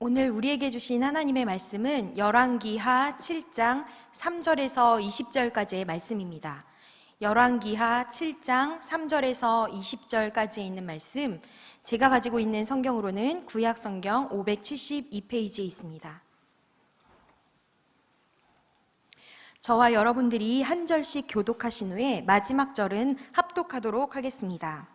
오늘 우리에게 주신 하나님의 말씀은 열왕기하 7장 3절에서 20절까지의 말씀입니다. 열왕기하 7장 3절에서 20절까지에 있는 말씀, 제가 가지고 있는 성경으로는 구약성경 572페이지에 있습니다. 저와 여러분들이 한 절씩 교독하신 후에 마지막 절은 합독하도록 하겠습니다.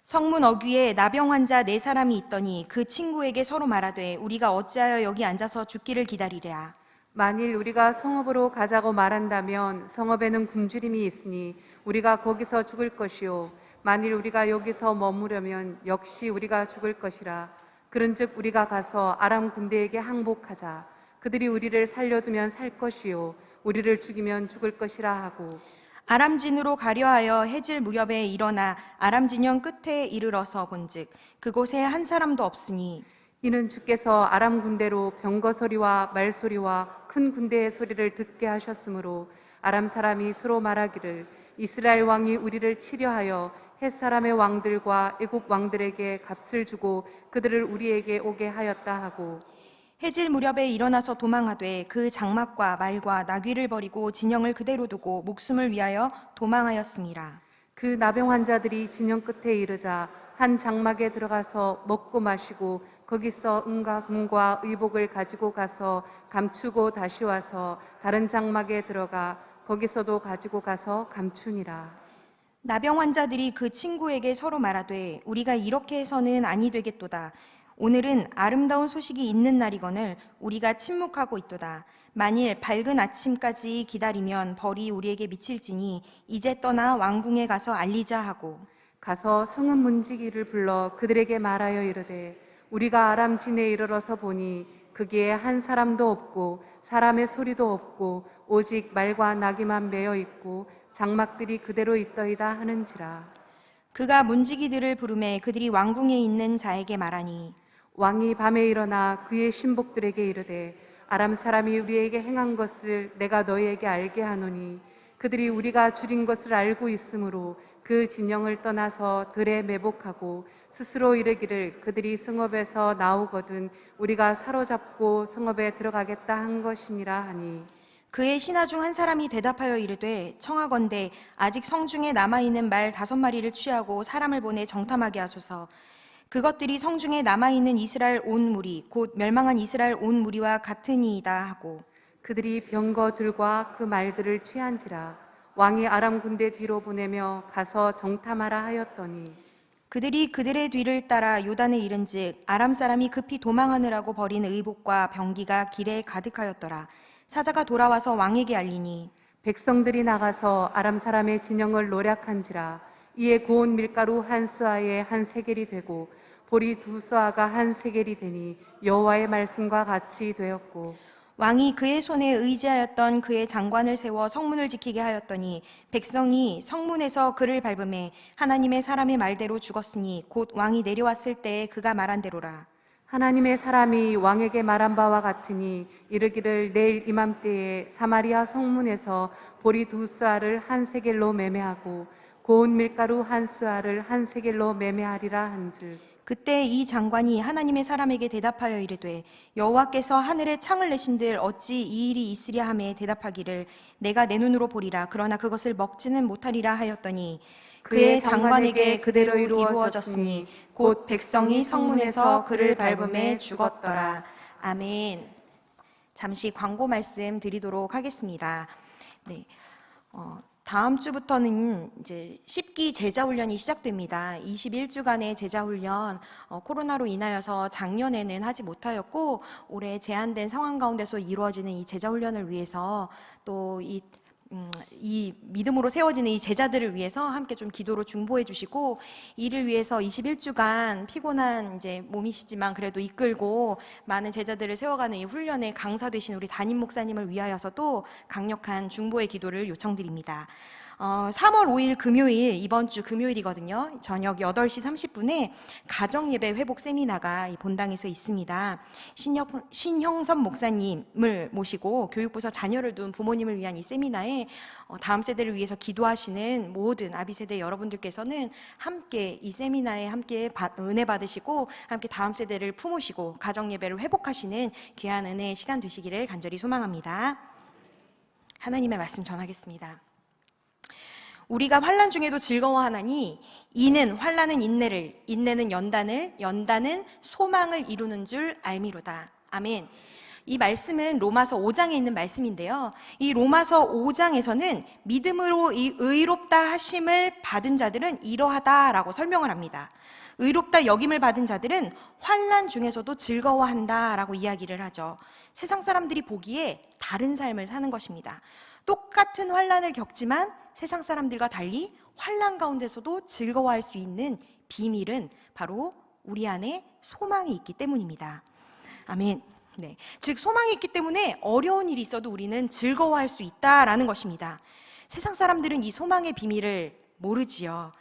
성문 어귀에 나병 환자 4사람이 있더니 그 친구에게 서로 말하되 우리가 어찌하여 여기 앉아서 죽기를 기다리랴. 만일 우리가 성읍으로 가자고 말한다면 성읍에는 굶주림이 있으니 우리가 거기서 죽을 것이요 만일 우리가 여기서 머무려면 역시 우리가 죽을 것이라. 그런즉 우리가 가서 아람 군대에게 항복하자. 그들이 우리를 살려두면 살 것이요 우리를 죽이면 죽을 것이라 하고, 아람진으로 가려하여 해질 무렵에 일어나 아람 진영 끝에 이르러서 본즉 그곳에 한 사람도 없으니 이는 주께서 아람 군대로 병거 소리와 말소리와 큰 군대의 소리를 듣게 하셨으므로 아람 사람이 서로 말하기를 이스라엘 왕이 우리를 치려하여 헷 사람의 왕들과 애국 왕들에게 값을 주고 그들을 우리에게 오게 하였다 하고, 해질 무렵에 일어나서 도망하되 그 장막과 말과 나귀를 버리고 진영을 그대로 두고 목숨을 위하여 도망하였음이라. 그 나병 환자들이 진영 끝에 이르자 한 장막에 들어가서 먹고 마시고 거기서 은과 금과 의복을 가지고 가서 감추고 다시 와서 다른 장막에 들어가 거기서도 가지고 가서 감추니라. 나병 환자들이 그 친구에게 서로 말하되 우리가 이렇게 해서는 아니 되겠도다. 오늘은 아름다운 소식이 있는 날이거늘 우리가 침묵하고 있도다. 만일 밝은 아침까지 기다리면 벌이 우리에게 미칠지니 이제 떠나 왕궁에 가서 알리자 하고, 가서 성읍 문지기를 불러 그들에게 말하여 이르되 우리가 아람 진에 이르러서 보니 거기에 한 사람도 없고 사람의 소리도 없고 오직 말과 나귀만 매여 있고 장막들이 그대로 있더이다 하는지라. 그가 문지기들을 부르매 그들이 왕궁에 있는 자에게 말하니 왕이 밤에 일어나 그의 신복들에게 이르되 아람 사람이 우리에게 행한 것을 내가 너희에게 알게 하노니 그들이 우리가 줄인 것을 알고 있으므로 그 진영을 떠나서 들에 매복하고 스스로 이르기를 그들이 성읍에서 나오거든 우리가 사로잡고 성읍에 들어가겠다 한 것이니라 하니, 그의 신하 중 한 사람이 대답하여 이르되 청하건대 아직 성중에 남아있는 말 5마리를 취하고 사람을 보내 정탐하게 하소서. 그것들이 성중에 남아있는 이스라엘 온 무리 곧 멸망한 이스라엘 온 무리와 같으니이다 하고, 그들이 병거들과 그 말들을 취한지라. 왕이 아람 군대 뒤로 보내며 가서 정탐하라 하였더니 그들이 그들의 뒤를 따라 요단에 이른즉 아람 사람이 급히 도망하느라고 버린 의복과 병기가 길에 가득하였더라. 사자가 돌아와서 왕에게 알리니 백성들이 나가서 아람 사람의 진영을 노략한지라. 이에 고운 밀가루 한 스아에 한 세겔이 되고 보리 2스아가 한 세겔이 되니 여호와의 말씀과 같이 되었고, 왕이 그의 손에 의지하였던 그의 장관을 세워 성문을 지키게 하였더니 백성이 성문에서 그를 밟음에 하나님의 사람의 말대로 죽었으니 곧 왕이 내려왔을 때에 그가 말한 대로라. 하나님의 사람이 왕에게 말한 바와 같으니 이르기를 내일 이맘때에 사마리아 성문에서 보리 2스아를 한 세겔로 매매하고 고운 밀가루 한 스아를 한 세겔로 매매하리라 한즉, 그때 이 장관이 하나님의 사람에게 대답하여 이르되 여호와께서 하늘에 창을 내신들 어찌 이 일이 있으랴 하매 대답하기를 내가 내 눈으로 보리라 그러나 그것을 먹지는 못하리라 하였더니 그의 장관에게 그대로 이루어졌으니 곧 백성이 성문에서 그를 밟음에 죽었더라. 아멘. 잠시 광고 말씀 드리도록 하겠습니다. 네. 다음 주부터는 이제 10기 제자훈련이 시작됩니다. 21주간의 제자훈련, 코로나로 인하여서 작년에는 하지 못하였고 올해 제한된 상황 가운데서 이루어지는 이 제자훈련을 위해서 또 이 믿음으로 세워지는 이 제자들을 위해서 함께 좀 기도로 중보해 주시고, 이를 위해서 21주간 피곤한 이제 몸이시지만 그래도 이끌고 많은 제자들을 세워가는 이 훈련에 강사 되신 우리 담임 목사님을 위하여서도 강력한 중보의 기도를 요청드립니다. 3월 5일 금요일, 이번 주 금요일이거든요. 저녁 8시 30분에 가정예배 회복 세미나가 이 본당에서 있습니다. 신형선 목사님을 모시고 교육부서 자녀를 둔 부모님을 위한 이 세미나에 다음 세대를 위해서 기도하시는 모든 아비세대 여러분들께서는 함께 이 세미나에 함께 은혜 받으시고 함께 다음 세대를 품으시고 가정예배를 회복하시는 귀한 은혜의 시간 되시기를 간절히 소망합니다. 하나님의 말씀 전하겠습니다. 우리가 환난 중에도 즐거워하나니 이는 환난은 인내를, 인내는 연단을, 연단은 소망을 이루는 줄 알미로다. 아멘. 이 말씀은 로마서 5장에 있는 말씀인데요. 이 로마서 5장에서는 믿음으로 이 의롭다 하심을 받은 자들은 이러하다라고 설명을 합니다. 의롭다 여김을 받은 자들은 환난 중에서도 즐거워한다라고 이야기를 하죠. 세상 사람들이 보기에 다른 삶을 사는 것입니다. 똑같은 환난을 겪지만 세상 사람들과 달리 환난 가운데서도 즐거워할 수 있는 비밀은 바로 우리 안에 소망이 있기 때문입니다. 아멘. 네. 즉 소망이 있기 때문에 어려운 일이 있어도 우리는 즐거워할 수 있다라는 것입니다. 세상 사람들은 이 소망의 비밀을 모르지요.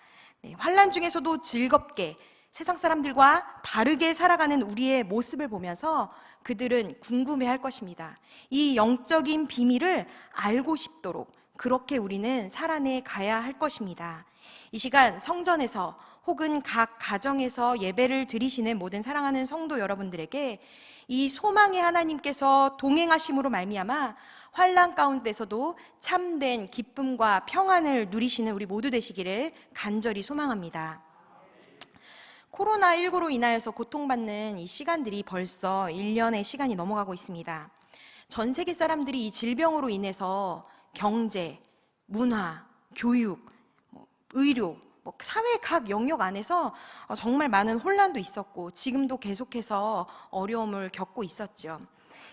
네. 환난 중에서도 즐겁게 세상 사람들과 다르게 살아가는 우리의 모습을 보면서 그들은 궁금해할 것입니다. 이 영적인 비밀을 알고 싶도록 그렇게 우리는 살아내 가야 할 것입니다. 이 시간 성전에서 혹은 각 가정에서 예배를 드리시는 모든 사랑하는 성도 여러분들에게 이 소망의 하나님께서 동행하심으로 말미암아 환난 가운데서도 참된 기쁨과 평안을 누리시는 우리 모두 되시기를 간절히 소망합니다. 코로나19로 인하여서 고통받는 이 시간들이 벌써 1년의 시간이 넘어가고 있습니다. 전 세계 사람들이 이 질병으로 인해서 경제, 문화, 교육, 의료, 사회 각 영역 안에서 정말 많은 혼란도 있었고 지금도 계속해서 어려움을 겪고 있었죠.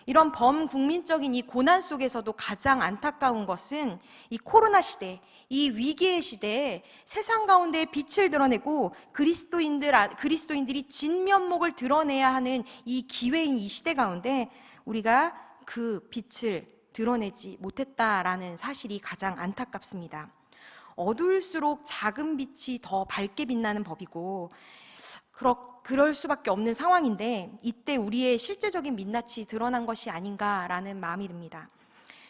이런 범국민적인 이 고난 속에서도 가장 안타까운 것은 이 코로나 시대, 이 위기의 시대에 세상 가운데 빛을 드러내고 그리스도인들이 진면목을 드러내야 하는 이 기회인 이 시대 가운데 우리가 그 빛을 드러내지 못했다라는 사실이 가장 안타깝습니다. 어두울수록 작은 빛이 더 밝게 빛나는 법이고 그럴 수밖에 없는 상황인데 이때 우리의 실제적인 민낯이 드러난 것이 아닌가라는 마음이 듭니다.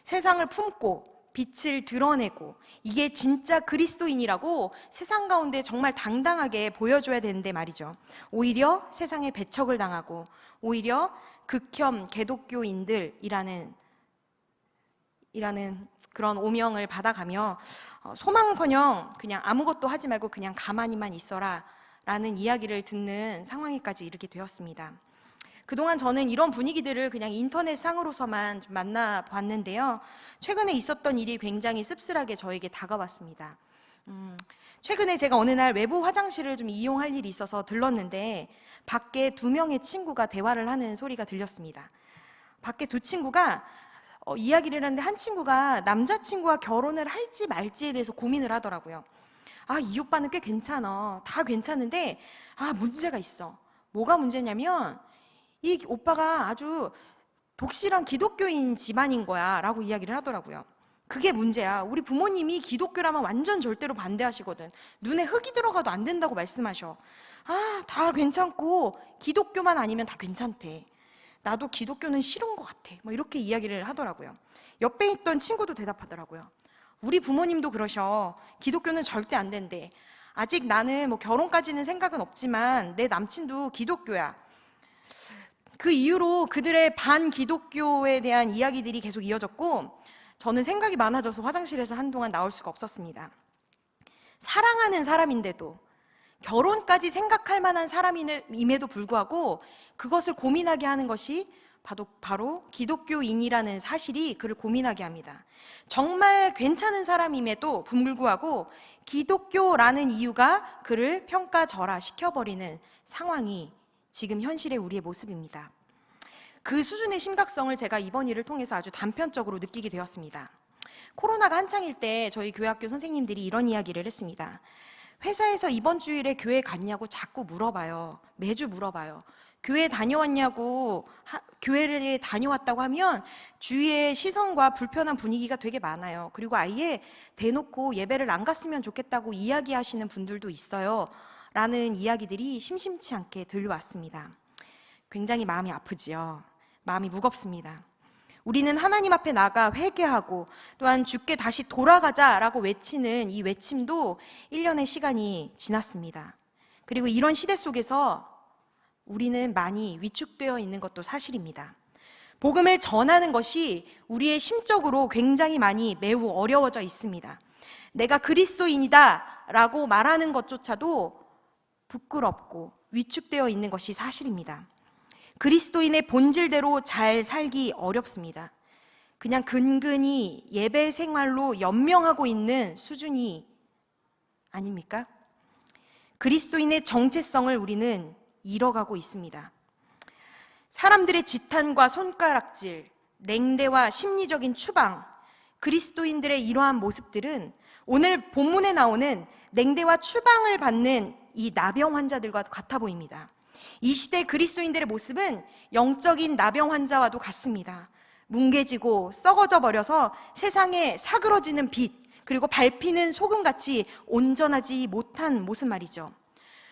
세상을 품고 빛을 드러내고 이게 진짜 그리스도인이라고 세상 가운데 정말 당당하게 보여줘야 되는데 말이죠. 오히려 세상에 배척을 당하고 오히려 극혐 개독교인들이라는 그런 오명을 받아가며 소망은커녕 그냥 아무것도 하지 말고 그냥 가만히만 있어라 라는 이야기를 듣는 상황에까지 이르게 되었습니다. 그동안 저는 이런 분위기들을 그냥 인터넷상으로서만 좀 만나봤는데요. 최근에 있었던 일이 굉장히 씁쓸하게 저에게 다가왔습니다. 최근에 제가 어느 날 외부 화장실을 좀 이용할 일이 있어서 들렀는데 밖에 2명의 친구가 대화를 하는 소리가 들렸습니다. 밖에 2 친구가 이야기를 하는데 한 친구가 남자친구와 결혼을 할지 말지에 대해서 고민을 하더라고요. 이 오빠는 꽤 괜찮아. 다 괜찮은데 문제가 있어. 뭐가 문제냐면 이 오빠가 아주 독실한 기독교인 집안인 거야 라고 이야기를 하더라고요. 그게 문제야. 우리 부모님이 기독교라면 완전 절대로 반대하시거든. 눈에 흙이 들어가도 안 된다고 말씀하셔. 다 괜찮고 기독교만 아니면 다 괜찮대. 나도 기독교는 싫은 것 같아. 이렇게 이야기를 하더라고요. 옆에 있던 친구도 대답하더라고요. 우리 부모님도 그러셔. 기독교는 절대 안 된대. 아직 나는 결혼까지는 생각은 없지만 내 남친도 기독교야. 그 이후로 그들의 반기독교에 대한 이야기들이 계속 이어졌고 저는 생각이 많아져서 화장실에서 한동안 나올 수가 없었습니다. 사랑하는 사람인데도 결혼까지 생각할 만한 사람임에도 불구하고 그것을 고민하게 하는 것이 바로 기독교인이라는 사실이 그를 고민하게 합니다. 정말 괜찮은 사람임에도 불구하고 기독교라는 이유가 그를 평가절하시켜버리는 상황이 지금 현실의 우리의 모습입니다. 그 수준의 심각성을 제가 이번 일을 통해서 아주 단편적으로 느끼게 되었습니다. 코로나가 한창일 때 저희 교회학교 선생님들이 이런 이야기를 했습니다. 회사에서 이번 주일에 교회 갔냐고 자꾸 물어봐요. 매주 물어봐요. 교회 다녀왔냐고 교회를 다녀왔다고 하면 주위의 시선과 불편한 분위기가 되게 많아요. 그리고 아예 대놓고 예배를 안 갔으면 좋겠다고 이야기하시는 분들도 있어요. 라는 이야기들이 심심치 않게 들려왔습니다. 굉장히 마음이 아프지요. 마음이 무겁습니다. 우리는 하나님 앞에 나가 회개하고 또한 주께 다시 돌아가자라고 외치는 이 외침도 1년의 시간이 지났습니다. 그리고 이런 시대 속에서 우리는 많이 위축되어 있는 것도 사실입니다. 복음을 전하는 것이 우리의 심적으로 굉장히 많이 매우 어려워져 있습니다. 내가 그리스도인이다 라고 말하는 것조차도 부끄럽고 위축되어 있는 것이 사실입니다. 그리스도인의 본질대로 잘 살기 어렵습니다. 그냥 근근히 예배 생활로 연명하고 있는 수준이 아닙니까? 그리스도인의 정체성을 우리는 잃어가고 있습니다. 사람들의 지탄과 손가락질, 냉대와 심리적인 추방, 그리스도인들의 이러한 모습들은 오늘 본문에 나오는 냉대와 추방을 받는 이 나병 환자들과 같아 보입니다. 이 시대 그리스도인들의 모습은 영적인 나병 환자와도 같습니다. 뭉개지고 썩어져 버려서 세상에 사그러지는 빛, 그리고 밟히는 소금같이 온전하지 못한 모습 말이죠.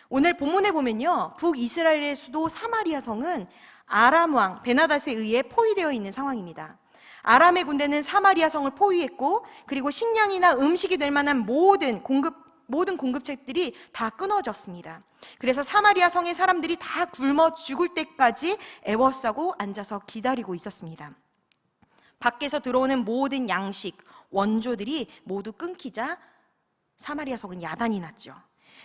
오늘 본문에 보면요, 북이스라엘의 수도 사마리아 성은 아람 왕 베나닷에 의해 포위되어 있는 상황입니다. 아람의 군대는 사마리아 성을 포위했고, 그리고 식량이나 음식이 될 만한 모든 공급책들이 다 끊어졌습니다. 그래서 사마리아 성의 사람들이 다 굶어 죽을 때까지 애워싸고 앉아서 기다리고 있었습니다. 밖에서 들어오는 모든 양식, 원조들이 모두 끊기자 사마리아 성은 야단이 났죠.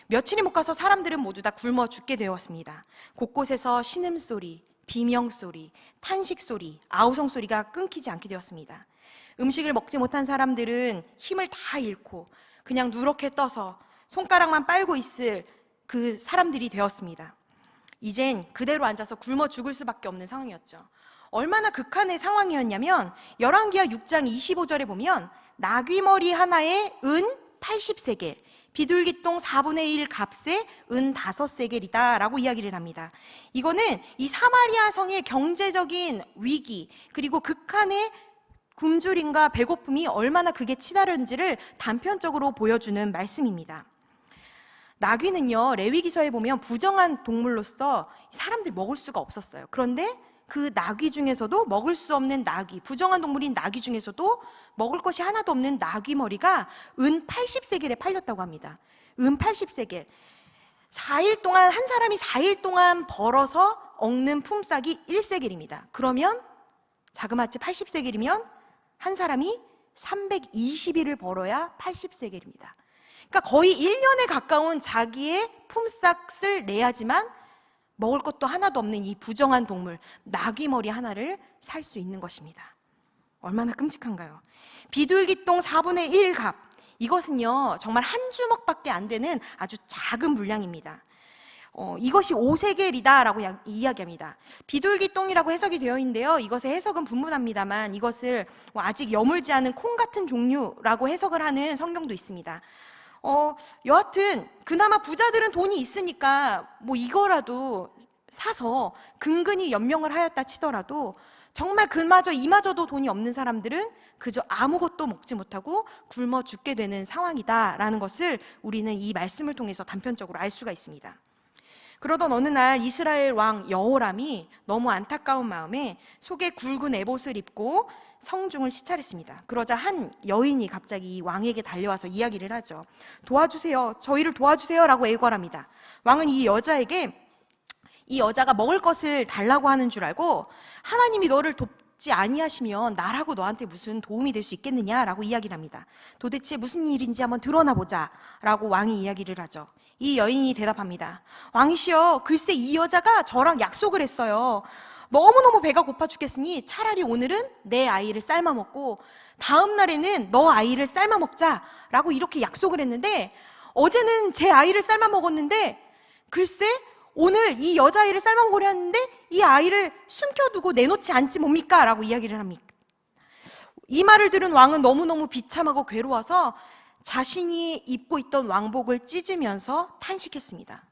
며칠이 못 가서 사람들은 모두 다 굶어 죽게 되었습니다. 곳곳에서 신음소리, 비명소리, 탄식소리, 아우성소리가 끊기지 않게 되었습니다. 음식을 먹지 못한 사람들은 힘을 다 잃고 그냥 누렇게 떠서 손가락만 빨고 있을 그 사람들이 되었습니다. 이젠 그대로 앉아서 굶어 죽을 수밖에 없는 상황이었죠. 얼마나 극한의 상황이었냐면 열왕기하 6장 25절에 보면 나귀머리 하나에 은 80세겔, 비둘기똥 4분의 1 값에 은 5세겔이다 라고 이야기를 합니다. 이거는 이 사마리아 성의 경제적인 위기, 그리고 극한의 굶주림과 배고픔이 얼마나 극에 치달은지를 단편적으로 보여주는 말씀입니다. 나귀는요, 레위기서에 보면 부정한 동물로서 사람들이 먹을 수가 없었어요. 그런데 그 나귀 중에서도 먹을 수 없는 나귀, 부정한 동물인 나귀 중에서도 먹을 것이 하나도 없는 나귀 머리가 은 80세겔에 팔렸다고 합니다. 은 80세겔. 4일 동안, 한 사람이 4일 동안 벌어서 얻는 품삯이 1세겔입니다. 그러면 자그마치 80세겔이면 한 사람이 320일을 벌어야 80세겔입니다. 그러니까 거의 1년에 가까운 자기의 품삯을 내야지만 먹을 것도 하나도 없는 이 부정한 동물, 나귀 머리 하나를 살 수 있는 것입니다. 얼마나 끔찍한가요? 비둘기똥 4분의 1 값. 이것은요, 정말 한 주먹밖에 안 되는 아주 작은 물량입니다. 이것이 5세겔이다라고 이야기합니다. 비둘기똥이라고 해석이 되어 있는데요, 이것의 해석은 분분합니다만 이것을 아직 여물지 않은 콩 같은 종류라고 해석을 하는 성경도 있습니다. 여하튼 그나마 부자들은 돈이 있으니까 뭐 이거라도 사서 근근히 연명을 하였다 치더라도 정말 이마저도 돈이 없는 사람들은 그저 아무것도 먹지 못하고 굶어 죽게 되는 상황이다라는 것을 우리는 이 말씀을 통해서 단편적으로 알 수가 있습니다. 그러던 어느 날 이스라엘 왕 여호람이 너무 안타까운 마음에 속에 굵은 에봇을 입고 성중을 시찰했습니다. 그러자 한 여인이 갑자기 왕에게 달려와서 이야기를 하죠. 도와주세요. 저희를 도와주세요 라고 애걸합니다. 왕은 이 여자가 먹을 것을 달라고 하는 줄 알고 하나님이 너를 돕지 아니하시면 나라고 너한테 무슨 도움이 될 수 있겠느냐라고 이야기를 합니다. 도대체 무슨 일인지 한번 드러나 보자 라고 왕이 이야기를 하죠. 이 여인이 대답합니다. 왕이시여, 글쎄 이 여자가 저랑 약속을 했어요. 너무너무 배가 고파 죽겠으니 차라리 오늘은 내 아이를 삶아 먹고 다음 날에는 너 아이를 삶아 먹자라고 이렇게 약속을 했는데 어제는 제 아이를 삶아 먹었는데 글쎄 오늘 이 여자아이를 삶아 먹으려 했는데 이 아이를 숨겨두고 내놓지 않지 뭡니까? 라고 이야기를 합니다. 이 말을 들은 왕은 너무너무 비참하고 괴로워서 자신이 입고 있던 왕복을 찢으면서 탄식했습니다.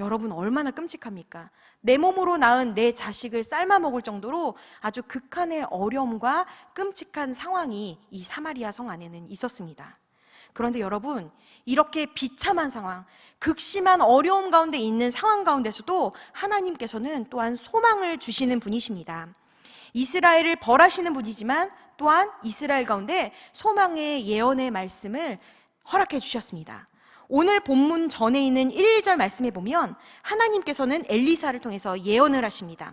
여러분 얼마나 끔찍합니까? 내 몸으로 낳은 내 자식을 삶아 먹을 정도로 아주 극한의 어려움과 끔찍한 상황이 이 사마리아 성 안에는 있었습니다. 그런데 여러분, 이렇게 비참한 상황, 극심한 어려움 가운데 있는 상황 가운데서도 하나님께서는 또한 소망을 주시는 분이십니다. 이스라엘을 벌하시는 분이지만 또한 이스라엘 가운데 소망의 예언의 말씀을 허락해 주셨습니다. 오늘 본문 전에 있는 1, 2절 말씀에 보면 하나님께서는 엘리사를 통해서 예언을 하십니다.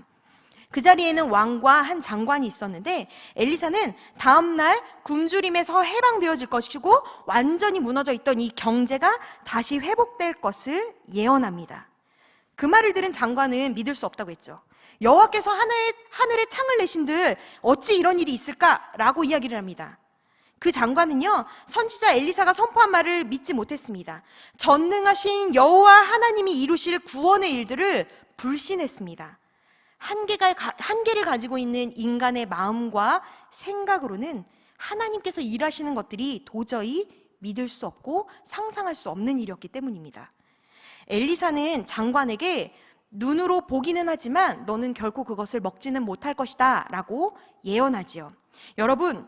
그 자리에는 왕과 한 장관이 있었는데 엘리사는 다음날 굶주림에서 해방되어질 것이고 완전히 무너져 있던 이 경제가 다시 회복될 것을 예언합니다. 그 말을 들은 장관은 믿을 수 없다고 했죠. 여호와께서 하늘에 창을 내신들 어찌 이런 일이 있을까라고 이야기를 합니다. 그 장관은요, 선지자 엘리사가 선포한 말을 믿지 못했습니다. 전능하신 여호와 하나님이 이루실 구원의 일들을 불신했습니다. 한계를 가지고 있는 인간의 마음과 생각으로는 하나님께서 일하시는 것들이 도저히 믿을 수 없고 상상할 수 없는 일이었기 때문입니다. 엘리사는 장관에게 눈으로 보기는 하지만 너는 결코 그것을 먹지는 못할 것이다 라고 예언하지요. 여러분,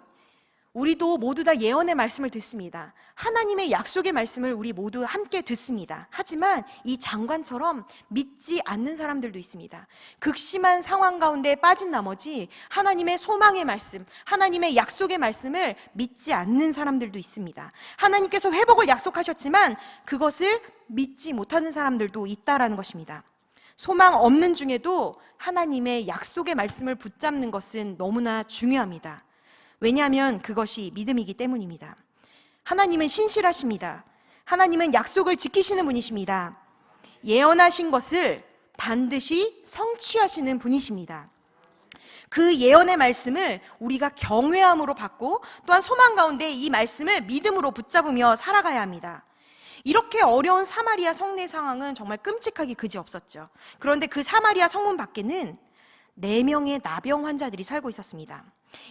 우리도 모두 다 예언의 말씀을 듣습니다. 하나님의 약속의 말씀을 우리 모두 함께 듣습니다. 하지만 이 장관처럼 믿지 않는 사람들도 있습니다. 극심한 상황 가운데 빠진 나머지 하나님의 소망의 말씀, 하나님의 약속의 말씀을 믿지 않는 사람들도 있습니다. 하나님께서 회복을 약속하셨지만 그것을 믿지 못하는 사람들도 있다라는 것입니다. 소망 없는 중에도 하나님의 약속의 말씀을 붙잡는 것은 너무나 중요합니다. 왜냐하면 그것이 믿음이기 때문입니다. 하나님은 신실하십니다. 하나님은 약속을 지키시는 분이십니다. 예언하신 것을 반드시 성취하시는 분이십니다. 그 예언의 말씀을 우리가 경외함으로 받고 또한 소망 가운데 이 말씀을 믿음으로 붙잡으며 살아가야 합니다. 이렇게 어려운 사마리아 성내 상황은 정말 끔찍하기 그지없었죠. 그런데 그 사마리아 성문 밖에는 4명의 나병 환자들이 살고 있었습니다.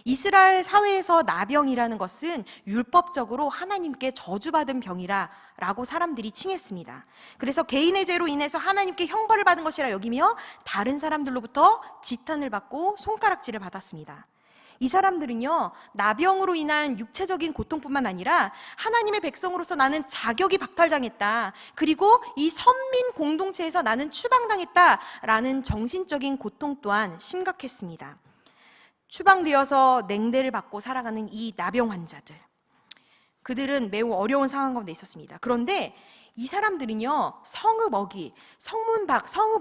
이스라엘 사회에서 나병이라는 것은 율법적으로 하나님께 저주받은 병이라고 사람들이 칭했습니다. 그래서 개인의 죄로 인해서 하나님께 형벌을 받은 것이라 여기며 다른 사람들로부터 지탄을 받고 손가락질을 받았습니다. 이 사람들은요, 나병으로 인한 육체적인 고통뿐만 아니라 하나님의 백성으로서 나는 자격이 박탈당했다. 그리고 이 선민 공동체에서 나는 추방당했다라는 정신적인 고통 또한 심각했습니다. 추방되어서 냉대를 받고 살아가는 이 나병 환자들. 그들은 매우 어려운 상황 가운데 있었습니다. 그런데 이 사람들은요, 성읍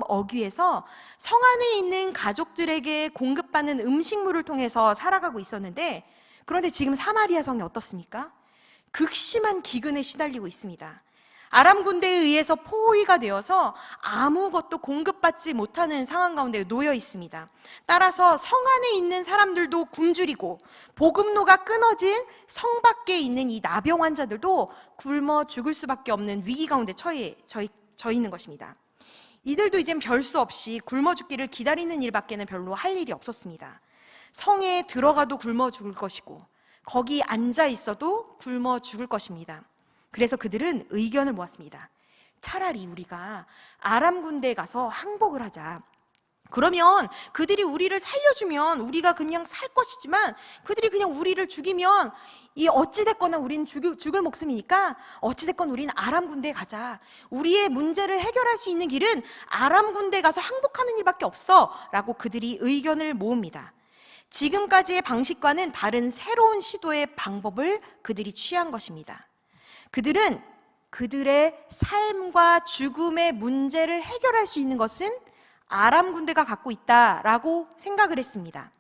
어귀에서 성 안에 있는 가족들에게 공급받는 음식물을 통해서 살아가고 있었는데, 그런데 지금 사마리아 성이 어떻습니까? 극심한 기근에 시달리고 있습니다. 아람 군대에 의해서 포위가 되어서 아무것도 공급받지 못하는 상황 가운데 놓여 있습니다. 따라서 성 안에 있는 사람들도 굶주리고 보급로가 끊어진 성 밖에 있는 이 나병 환자들도 굶어 죽을 수밖에 없는 위기 가운데 처해 있는 것입니다. 이들도 이젠 별 수 없이 굶어 죽기를 기다리는 일밖에는 별로 할 일이 없었습니다. 성에 들어가도 굶어 죽을 것이고 거기 앉아 있어도 굶어 죽을 것입니다. 그래서 그들은 의견을 모았습니다. 차라리 우리가 아람 군대에 가서 항복을 하자. 그러면 그들이 우리를 살려주면 우리가 그냥 살 것이지만 그들이 그냥 우리를 죽이면 이 어찌됐거나 우린 죽을 목숨이니까 어찌됐건 우린 아람 군대에 가자. 우리의 문제를 해결할 수 있는 길은 아람 군대에 가서 항복하는 일밖에 없어 라고 그들이 의견을 모읍니다. 지금까지의 방식과는 다른 새로운 시도의 방법을 그들이 취한 것입니다. 그들은 그들의 삶과 죽음의 문제를 해결할 수 있는 것은 아람 군대가 갖고 있다라고 생각을 했습니다.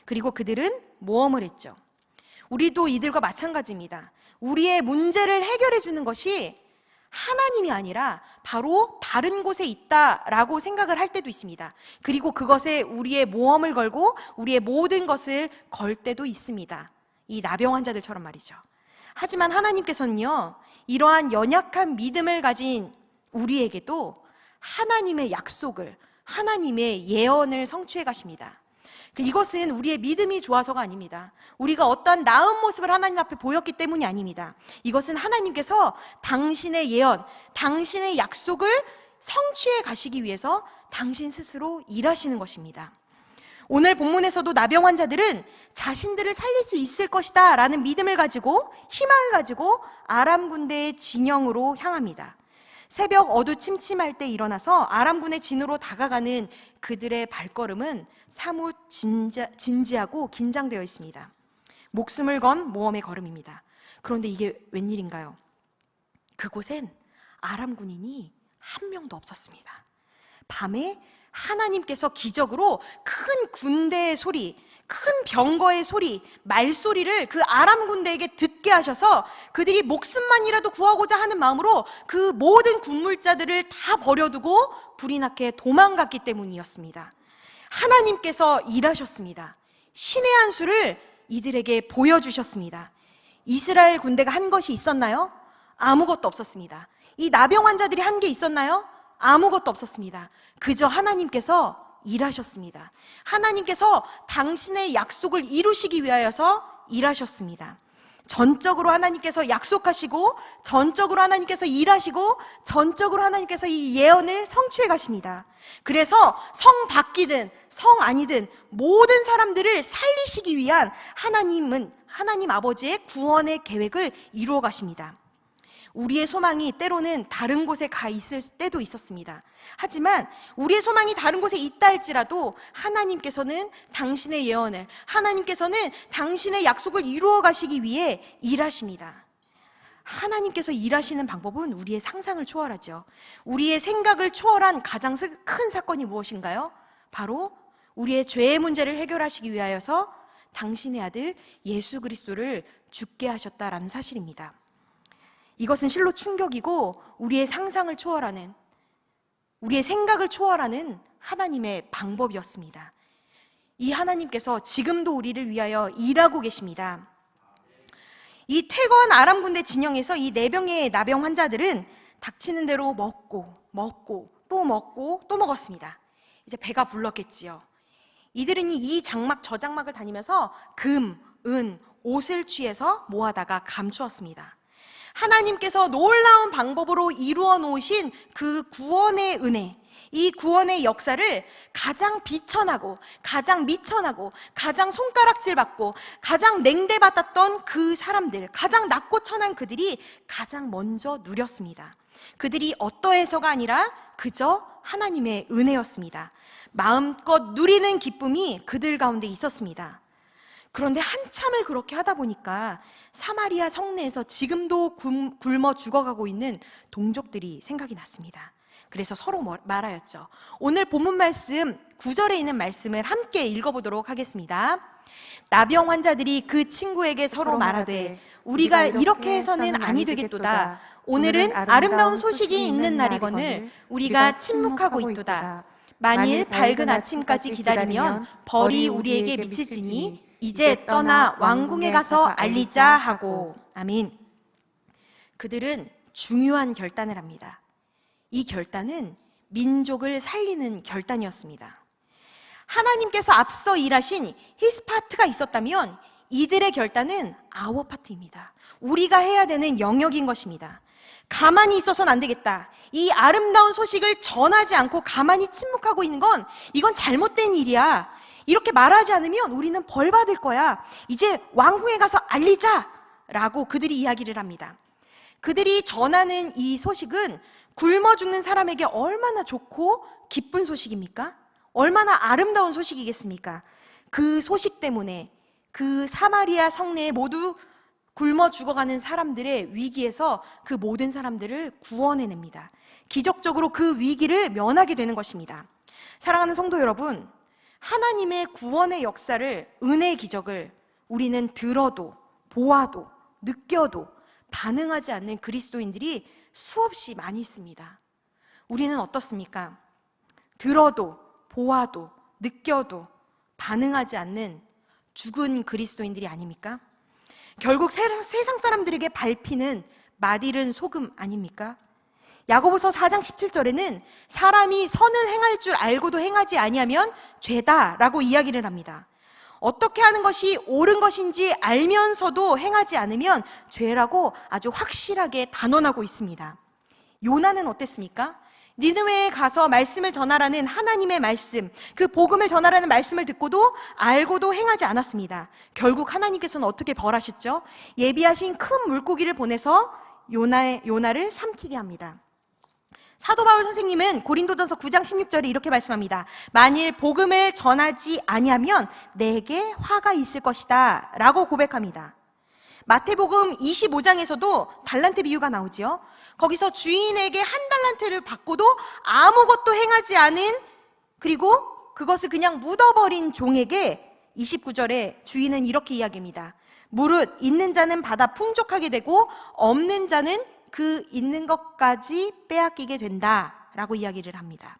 그리고 그들은 모험을 했죠. 우리도 이들과 마찬가지입니다. 우리의 문제를 해결해 주는 것이 하나님이 아니라 바로 다른 곳에 있다라고 생각을 할 때도 있습니다. 그리고 그것에 우리의 모험을 걸고 우리의 모든 것을 걸 때도 있습니다. 이 나병 환자들처럼 말이죠. 하지만 하나님께서는요, 이러한 연약한 믿음을 가진 우리에게도 하나님의 약속을, 하나님의 예언을 성취해 가십니다. 이것은 우리의 믿음이 좋아서가 아닙니다. 우리가 어떠한 나은 모습을 하나님 앞에 보였기 때문이 아닙니다. 이것은 하나님께서 당신의 예언, 당신의 약속을 성취해 가시기 위해서 당신 스스로 일하시는 것입니다. 오늘 본문에서도 나병 환자들은 자신들을 살릴 수 있을 것이다 라는 믿음을 가지고 희망을 가지고 아람 군대의 진영으로 향합니다. 새벽 어두침침할 때 일어나서 아람군의 진으로 다가가는 그들의 발걸음은 사뭇 진지하고 긴장되어 있습니다. 목숨을 건 모험의 걸음입니다. 그런데 이게 웬일인가요? 그곳엔 아람 군인이 한 명도 없었습니다. 밤에 하나님께서 기적으로 큰 군대의 소리, 큰 병거의 소리, 말소리를 그 아람 군대에게 듣게 하셔서 그들이 목숨만이라도 구하고자 하는 마음으로 그 모든 군물자들을 다 버려두고 불이 나게 도망갔기 때문이었습니다. 하나님께서 일하셨습니다. 신의 한 수를 이들에게 보여주셨습니다. 이스라엘 군대가 한 것이 있었나요? 아무것도 없었습니다. 이 나병 환자들이 한 게 있었나요? 아무것도 없었습니다. 그저 하나님께서 일하셨습니다. 하나님께서 당신의 약속을 이루시기 위하여서 일하셨습니다. 전적으로 하나님께서 약속하시고, 전적으로 하나님께서 일하시고, 전적으로 하나님께서 이 예언을 성취해 가십니다. 그래서 성 밖이든 성 아니든 모든 사람들을 살리시기 위한 하나님 아버지의 구원의 계획을 이루어 가십니다. 우리의 소망이 때로는 다른 곳에 가 있을 때도 있었습니다. 하지만 우리의 소망이 다른 곳에 있다 할지라도 하나님께서는 당신의 예언을, 하나님께서는 당신의 약속을 이루어 가시기 위해 일하십니다. 하나님께서 일하시는 방법은 우리의 상상을 초월하죠. 우리의 생각을 초월한 가장 큰 사건이 무엇인가요? 바로 우리의 죄의 문제를 해결하시기 위하여서 당신의 아들 예수 그리스도를 죽게 하셨다라는 사실입니다. 이것은 실로 충격이고 우리의 상상을 초월하는, 우리의 생각을 초월하는 하나님의 방법이었습니다. 이 하나님께서 지금도 우리를 위하여 일하고 계십니다. 이 퇴거한 아람 군대 진영에서 이 4명의 나병 환자들은 닥치는 대로 먹고 또 먹었습니다. 이제 배가 불렀겠지요. 이들은 이 장막 저 장막을 다니면서 금, 은, 옷을 취해서 모아다가 감추었습니다. 하나님께서 놀라운 방법으로 이루어 놓으신 그 구원의 은혜, 이 구원의 역사를 가장 비천하고 가장 미천하고 가장 손가락질 받고 가장 냉대받았던 그 사람들, 가장 낮고 천한 그들이 가장 먼저 누렸습니다. 그들이 어떠해서가 아니라 그저 하나님의 은혜였습니다. 마음껏 누리는 기쁨이 그들 가운데 있었습니다. 그런데 한참을 그렇게 하다 보니까 사마리아 성내에서 지금도 굶어 죽어가고 있는 동족들이 생각이 났습니다. 그래서 서로 말하였죠. 오늘 본문 말씀 9절에 있는 말씀을 함께 읽어보도록 하겠습니다. 나병 환자들이 그 친구에게 서로 말하되 우리가 이렇게 해서는 아니 되겠도다. 오늘은 아름다운 소식이 있는 날이거늘 우리가 침묵하고 있도다. 만일 밝은 아침까지 기다리면 벌이 우리에게 미칠지니 이제 떠나 왕궁에 가서 알리자 하고. 아멘. 그들은 중요한 결단을 합니다. 이 결단은 민족을 살리는 결단이었습니다. 하나님께서 앞서 일하신 히스 파트가 있었다면 이들의 결단은 아워 파트입니다. 우리가 해야 되는 영역인 것입니다. 가만히 있어서는 안 되겠다. 이 아름다운 소식을 전하지 않고 가만히 침묵하고 있는 건 이건 잘못된 일이야. 이렇게 말하지 않으면 우리는 벌 받을 거야. 이제 왕궁에 가서 알리자 라고 그들이 이야기를 합니다. 그들이 전하는 이 소식은 굶어 죽는 사람에게 얼마나 좋고 기쁜 소식입니까? 얼마나 아름다운 소식이겠습니까? 그 소식 때문에 그 사마리아 성내에 모두 굶어 죽어가는 사람들의 위기에서 그 모든 사람들을 구원해냅니다. 기적적으로 그 위기를 면하게 되는 것입니다. 사랑하는 성도 여러분, 하나님의 구원의 역사를, 은혜의 기적을 우리는 들어도 보아도 느껴도 반응하지 않는 그리스도인들이 수없이 많이 있습니다. 우리는 어떻습니까? 들어도 보아도 느껴도 반응하지 않는 죽은 그리스도인들이 아닙니까? 결국 세상 사람들에게 밟히는 맛이른 소금 아닙니까? 야고보서 4장 17절에는 사람이 선을 행할 줄 알고도 행하지 아니하면 죄다라고 이야기를 합니다. 어떻게 하는 것이 옳은 것인지 알면서도 행하지 않으면 죄라고 아주 확실하게 단언하고 있습니다. 요나는 어땠습니까? 니느웨에 가서 말씀을 전하라는 하나님의 말씀, 그 복음을 전하라는 말씀을 듣고도 알고도 행하지 않았습니다. 결국 하나님께서는 어떻게 벌하셨죠? 예비하신 큰 물고기를 보내서 요나를 삼키게 합니다. 사도 바울 선생님은 고린도전서 9장 16절에 이렇게 말씀합니다. 만일 복음을 전하지 아니하면 내게 화가 있을 것이다 라고 고백합니다. 마태복음 25장에서도 달란트 비유가 나오지요. 거기서 주인에게 한 달란트를 받고도 아무것도 행하지 않은, 그리고 그것을 그냥 묻어버린 종에게 29절에 주인은 이렇게 이야기합니다. 무릇 있는 자는 받아 풍족하게 되고 없는 자는 그 있는 것까지 빼앗기게 된다 라고 이야기를 합니다.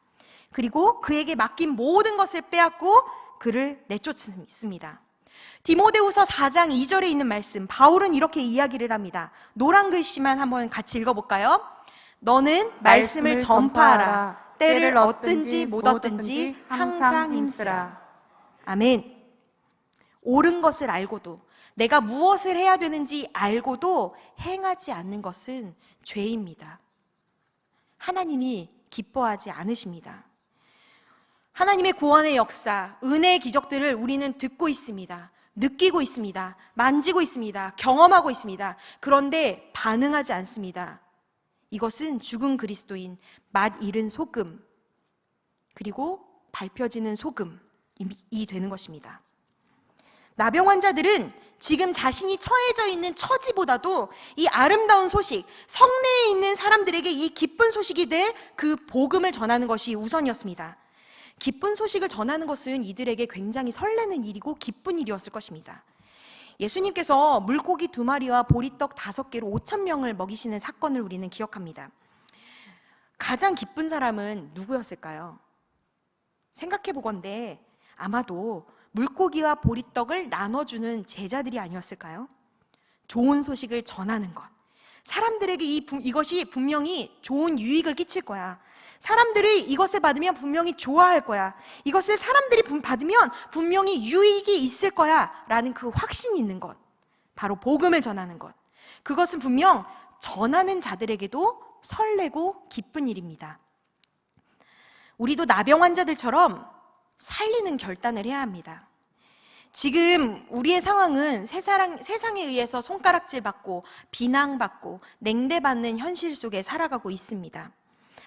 그리고 그에게 맡긴 모든 것을 빼앗고 그를 내쫓습니다. 디모데후서 4장 2절에 있는 말씀, 바울은 이렇게 이야기를 합니다. 노란 글씨만 한번 같이 읽어볼까요? 너는 말씀을 전파하라. 때를 얻든지 못 얻든지 항상 힘쓰라. 아멘. 옳은 것을 알고도, 내가 무엇을 해야 되는지 알고도 행하지 않는 것은 죄입니다. 하나님이 기뻐하지 않으십니다. 하나님의 구원의 역사, 은혜의 기적들을 우리는 듣고 있습니다. 느끼고 있습니다. 만지고 있습니다. 경험하고 있습니다. 그런데 반응하지 않습니다. 이것은 죽은 그리스도인, 맛 잃은 소금, 그리고 밟혀지는 소금이 되는 것입니다. 나병 환자들은 지금 자신이 처해져 있는 처지보다도 이 아름다운 소식, 성내에 있는 사람들에게 이 기쁜 소식이 될 그 복음을 전하는 것이 우선이었습니다. 기쁜 소식을 전하는 것은 이들에게 굉장히 설레는 일이고 기쁜 일이었을 것입니다. 예수님께서 물고기 2마리와 보리떡 5개로 5,000명을 먹이시는 사건을 우리는 기억합니다. 가장 기쁜 사람은 누구였을까요? 생각해 보건대 아마도 물고기와 보리떡을 나눠주는 제자들이 아니었을까요? 좋은 소식을 전하는 것, 사람들에게 이것이 분명히 좋은 유익을 끼칠 거야. 사람들이 이것을 받으면 분명히 좋아할 거야. 이것을 사람들이 받으면 분명히 유익이 있을 거야 라는 그 확신이 있는 것, 바로 복음을 전하는 것. 그것은 분명 전하는 자들에게도 설레고 기쁜 일입니다. 우리도 나병 환자들처럼 살리는 결단을 해야 합니다. 지금 우리의 상황은 세상에 의해서 손가락질 받고 비난받고 냉대받는 현실 속에 살아가고 있습니다.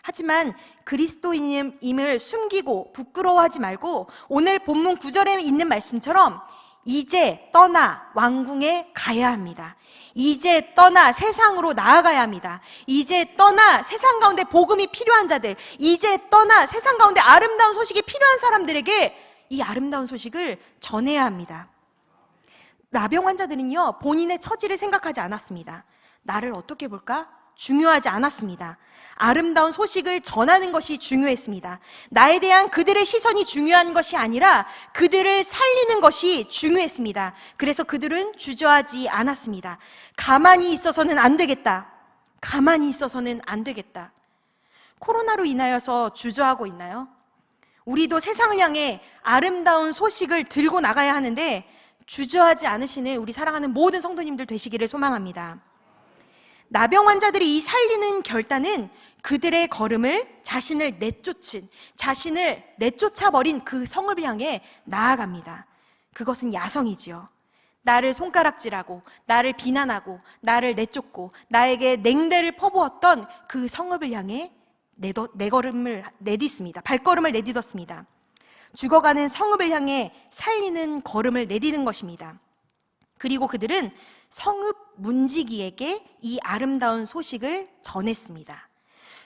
하지만 그리스도인임을 숨기고 부끄러워하지 말고 오늘 본문 9절에 있는 말씀처럼 이제 떠나 왕궁에 가야 합니다. 이제 떠나 세상으로 나아가야 합니다. 이제 떠나 세상 가운데 복음이 필요한 자들, 이제 떠나 세상 가운데 아름다운 소식이 필요한 사람들에게 이 아름다운 소식을 전해야 합니다. 나병 환자들은요, 본인의 처지를 생각하지 않았습니다. 나를 어떻게 볼까? 중요하지 않았습니다. 아름다운 소식을 전하는 것이 중요했습니다. 나에 대한 그들의 시선이 중요한 것이 아니라 그들을 살리는 것이 중요했습니다. 그래서 그들은 주저하지 않았습니다. 가만히 있어서는 안 되겠다. 가만히 있어서는 안 되겠다. 코로나로 인하여서 주저하고 있나요? 우리도 세상을 향해 아름다운 소식을 들고 나가야 하는데 주저하지 않으시는 우리 사랑하는 모든 성도님들 되시기를 소망합니다. 나병 환자들이 이 살리는 결단은 그들의 걸음을 자신을 내쫓아버린 그 성읍을 향해 나아갑니다. 그것은 야성이지요. 나를 손가락질하고 나를 비난하고 나를 내쫓고 나에게 냉대를 퍼부었던 그 성읍을 향해 발걸음을 내딛었습니다. 죽어가는 성읍을 향해 살리는 걸음을 내디딘 것입니다. 그리고 그들은 성읍 문지기에게 이 아름다운 소식을 전했습니다.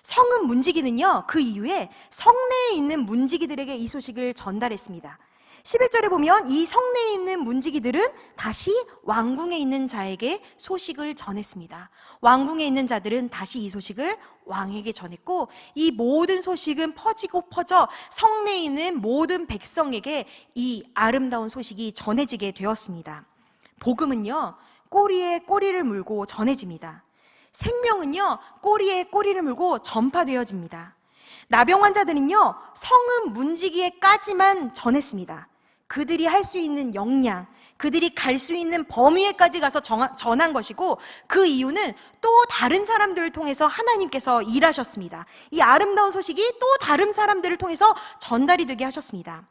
성읍 문지기는요, 그 이후에 성내에 있는 문지기들에게 이 소식을 전달했습니다. 11절에 보면 이 성내에 있는 문지기들은 다시 왕궁에 있는 자에게 소식을 전했습니다. 왕궁에 있는 자들은 다시 이 소식을 왕에게 전했고, 이 모든 소식은 퍼져 성내에 있는 모든 백성에게 이 아름다운 소식이 전해지게 되었습니다. 복음은요, 꼬리에 꼬리를 물고 전해집니다. 생명은요, 꼬리에 꼬리를 물고 전파되어집니다. 나병 환자들은요, 성읍 문지기에까지만 전했습니다. 그들이 할 수 있는 역량, 그들이 갈 수 있는 범위에까지 가서 전한 것이고, 그 이유는 또 다른 사람들을 통해서 하나님께서 일하셨습니다. 이 아름다운 소식이 또 다른 사람들을 통해서 전달이 되게 하셨습니다.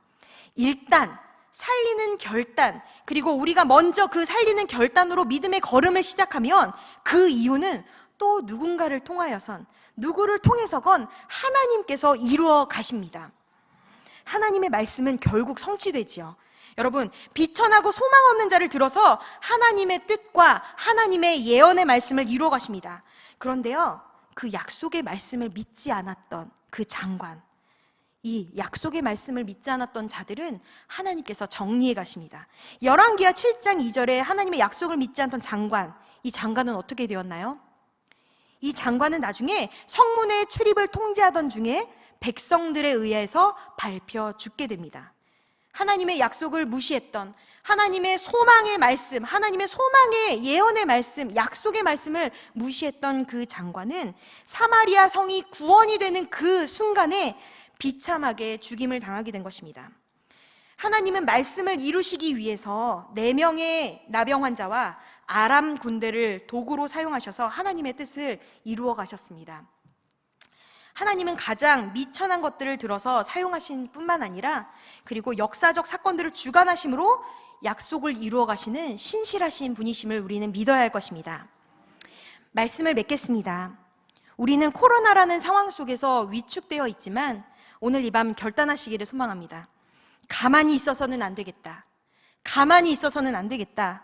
일단 살리는 결단, 그리고 우리가 먼저 그 살리는 결단으로 믿음의 걸음을 시작하면 그 이유는 또 누군가를 통하여선, 누구를 통해서건 하나님께서 이루어 가십니다. 하나님의 말씀은 결국 성취되지요. 여러분, 비천하고 소망 없는 자를 들어서 하나님의 뜻과 하나님의 예언의 말씀을 이루어 가십니다. 그런데요, 그 약속의 말씀을 믿지 않았던 그 장관, 이 약속의 말씀을 믿지 않았던 자들은 하나님께서 정리해 가십니다. 열왕기하 7장 2절에 하나님의 약속을 믿지 않던 장관, 이 장관은 어떻게 되었나요? 이 장관은 나중에 성문의 출입을 통제하던 중에 백성들에 의해서 밟혀 죽게 됩니다. 하나님의 약속을 무시했던, 하나님의 소망의 말씀, 하나님의 소망의 예언의 말씀, 약속의 말씀을 무시했던 그 장관은 사마리아 성이 구원이 되는 그 순간에 비참하게 죽임을 당하게 된 것입니다. 하나님은 말씀을 이루시기 위해서 4명의 나병 환자와 아람 군대를 도구로 사용하셔서 하나님의 뜻을 이루어 가셨습니다. 하나님은 가장 미천한 것들을 들어서 사용하신 뿐만 아니라, 그리고 역사적 사건들을 주관하심으로 약속을 이루어 가시는 신실하신 분이심을 우리는 믿어야 할 것입니다. 말씀을 맺겠습니다. 우리는 코로나라는 상황 속에서 위축되어 있지만 오늘 이 밤 결단하시기를 소망합니다. 가만히 있어서는 안 되겠다. 가만히 있어서는 안 되겠다.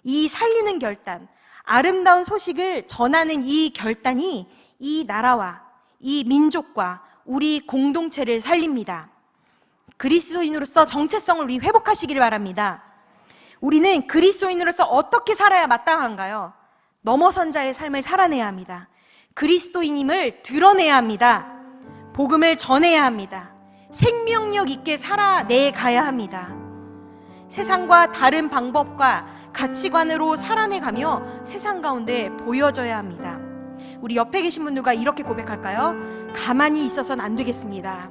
이 살리는 결단, 아름다운 소식을 전하는 이 결단이 이 나라와 이 민족과 우리 공동체를 살립니다. 그리스도인으로서 정체성을 우리 회복하시기를 바랍니다. 우리는 그리스도인으로서 어떻게 살아야 마땅한가요? 넘어선 자의 삶을 살아내야 합니다. 그리스도인임을 드러내야 합니다. 복음을 전해야 합니다. 생명력 있게 살아내 가야 합니다. 세상과 다른 방법과 가치관으로 살아내가며 세상 가운데 보여져야 합니다. 우리 옆에 계신 분들과 이렇게 고백할까요? 가만히 있어서는 안 되겠습니다.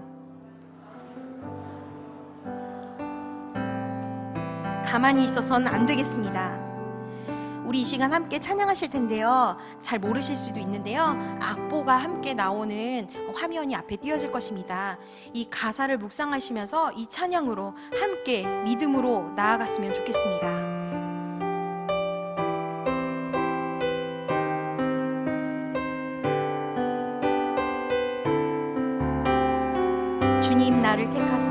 가만히 있어서는 안 되겠습니다. 우리 이 시간 함께 찬양하실 텐데요, 잘 모르실 수도 있는데요, 악보가 함께 나오는 화면이 앞에 띄어질 것입니다. 이 가사를 묵상하시면서 이 찬양으로 함께 믿음으로 나아갔으면 좋겠습니다. 주님 나를 택하사,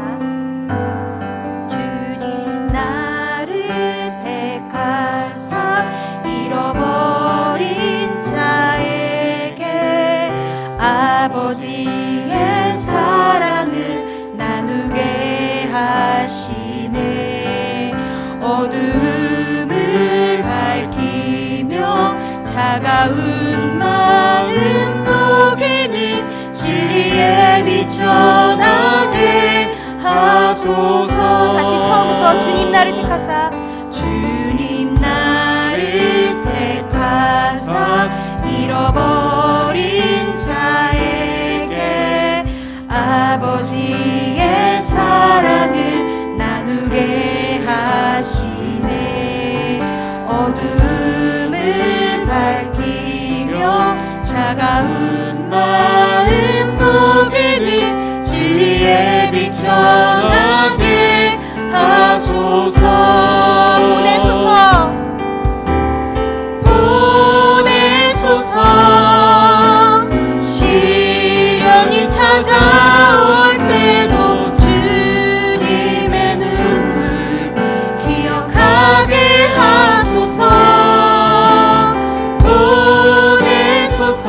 주님 나를 택하사 잃어버린 자에게 아버지의 사랑을 나누게 하시네. 어두움을 밝히며 차가운 마음 녹이는 진리의 빛 전하게 하소서. 다시 처음부터 주님 나를 택하사, 주님 나를 택하사 잃어버린 자에게 아버지의 사랑을 나누게 하시네. 어둠을 밝히며 차가운 마음 녹이는 진리의 빛 전하게 하소서. 보내소서, 보내소서. 시련이 찾아올 때도 주님의 눈물 기억하게 하소서. 보내소서.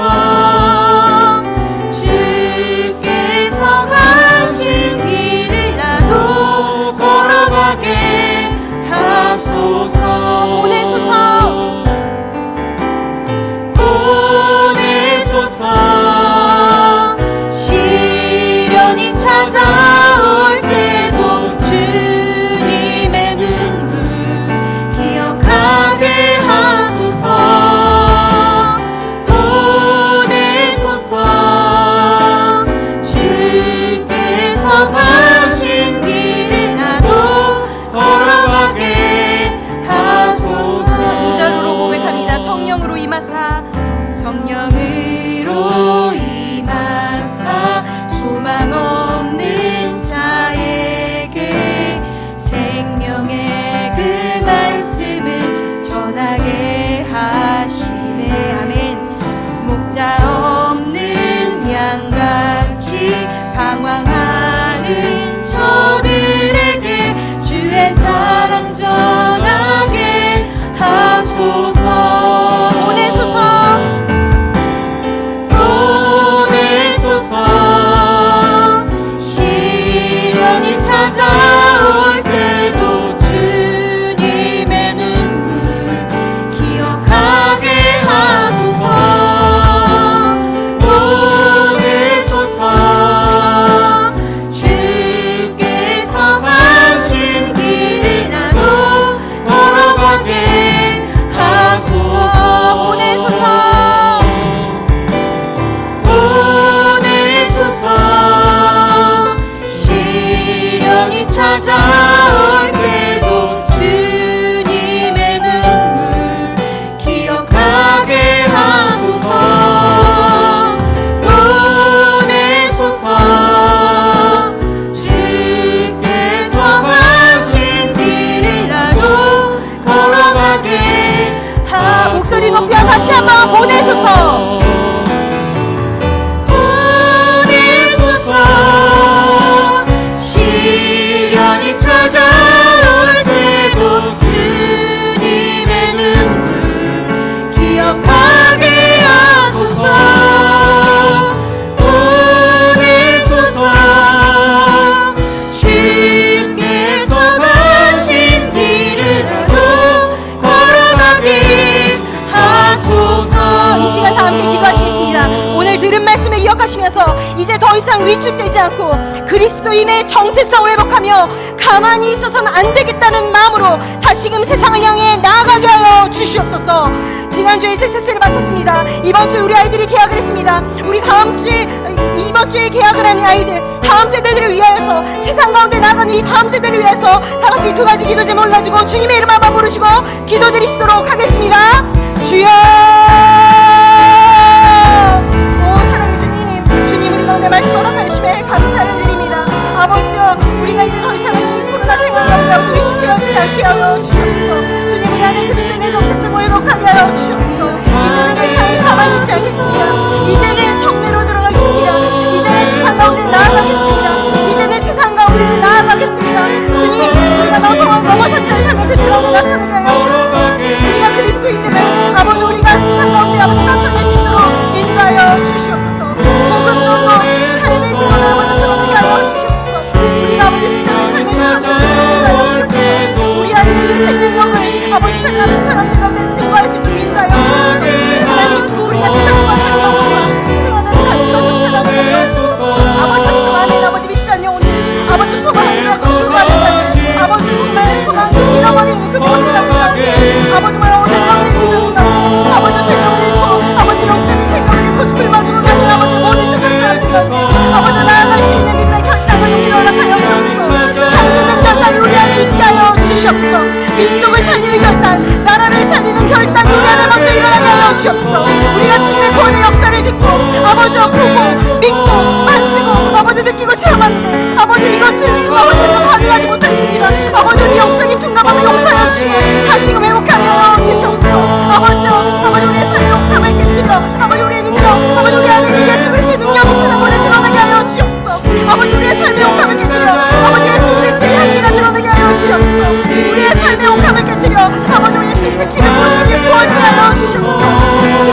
방황하는 저들에게 주의 사랑 전하게 하소서. 보내소서, 보내소서. 시련이 찾아올 때도 주님의 눈물 기억하게 하소서. 보내소서. 주께서 가신 길을 나도 걸어가게 하소서. 보내소서, 보내소서. 시련이 찾아올 때도 주님의 눈물 기억하게 하소서. 보내소서. 주께서 가신 길을 나도 걸어가게 하소서. 목소리 높여 다시 한번 보내소서. 보내소서. 시련이 찾아올 때도 주님의 눈물 기억하게 하소서. 보내소서. 주께서 가신 길을 나도 걸어가게 하소서. 이 시간 다 함께 기도하시겠습니다. 오늘 들은 말씀을 이어가시면서 이제 더 이상 위축되지 않고 그리스도인의 정체성을 회복하며 가만히 있어서는 안 되겠다는 마음으로 다시금 세상을 향해 나아가게 하여 주시옵소서. 지난주에 세세세를 마쳤습니다. 이번 주 우리 아이들이 개학을 했습니다. 우리 이번 주에 개학을 하는 아이들, 다음 세대들을 위하여서, 세상 가운데 나가는 이 다음 세대를 위해서 다 같이 두 가지 기도 제목 올려주고 주님의 이름 한번 부르시고 기도드리시도록 하겠습니다. 주여. 사랑의 주님, 주님 우리 가운데 말씀 허락하여 주심에 감사를 드립니다. 아버지여, 우리가 이제 더 이상 이 코로나 생활 가운데 위축되어지지 않게 하여 주시옵소서. 주님 우리 안에 그리스도의 정체성을 회복하게 하여 주시옵소서. 이제는 더 이상 가만히 있지 않겠습니다. 이제는 성례로 들어가겠습니다. 이제는 세상 가운데 나아가겠습니다.